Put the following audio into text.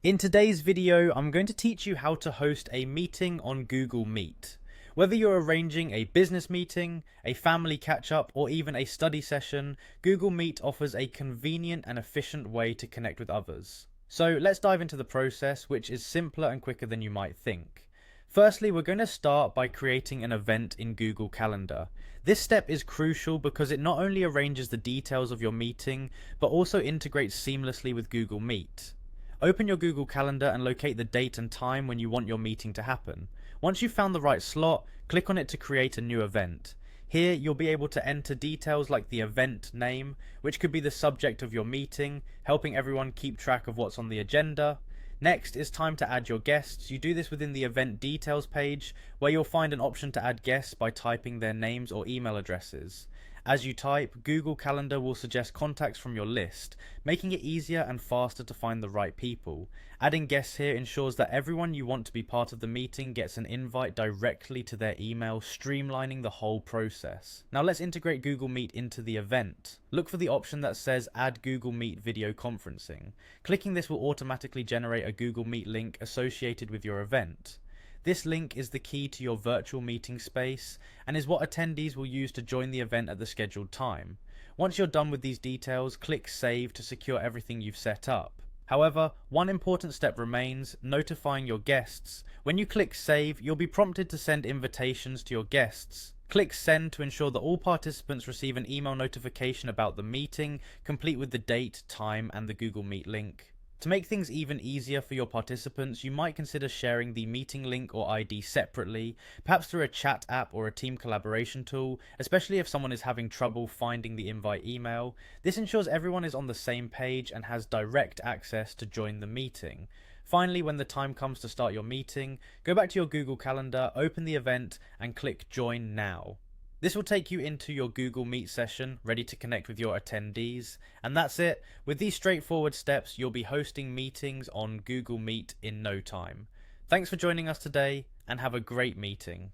In today's video, I'm going to teach you how to host a meeting on Google Meet. Whether you're arranging a business meeting, a family catch-up, or even a study session, Google Meet offers a convenient and efficient way to connect with others. So let's dive into the process, which is simpler and quicker than you might think. Firstly, we're going to start by creating an event in Google Calendar. This step is crucial because it not only arranges the details of your meeting, but also integrates seamlessly with Google Meet. Open your Google Calendar and locate the date and time when you want your meeting to happen. Once you've found the right slot, click on it to create a new event. Here, you'll be able to enter details like the event name, which could be the subject of your meeting, helping everyone keep track of what's on the agenda. Next, it's time to add your guests. You do this within the event details page, where you'll find an option to add guests by typing their names or email addresses. As you type, Google Calendar will suggest contacts from your list, making it easier and faster to find the right people. Adding guests here ensures that everyone you want to be part of the meeting gets an invite directly to their email, streamlining the whole process. Now let's integrate Google Meet into the event. Look for the option that says Add Google Meet Video Conferencing. Clicking this will automatically generate a Google Meet link associated with your event. This link is the key to your virtual meeting space and is what attendees will use to join the event at the scheduled time. Once you're done with these details, click Save to secure everything you've set up. However, one important step remains: notifying your guests. When you click Save, you'll be prompted to send invitations to your guests. Click Send to ensure that all participants receive an email notification about the meeting, complete with the date, time, and the Google Meet link. To make things even easier for your participants, you might consider sharing the meeting link or ID separately, perhaps through a chat app or a team collaboration tool, especially if someone is having trouble finding the invite email. This ensures everyone is on the same page and has direct access to join the meeting. Finally, when the time comes to start your meeting, go back to your Google Calendar, open the event, and click Join Now. This will take you into your Google Meet session, ready to connect with your attendees. And that's it. With these straightforward steps, you'll be hosting meetings on Google Meet in no time. Thanks for joining us today, and have a great meeting.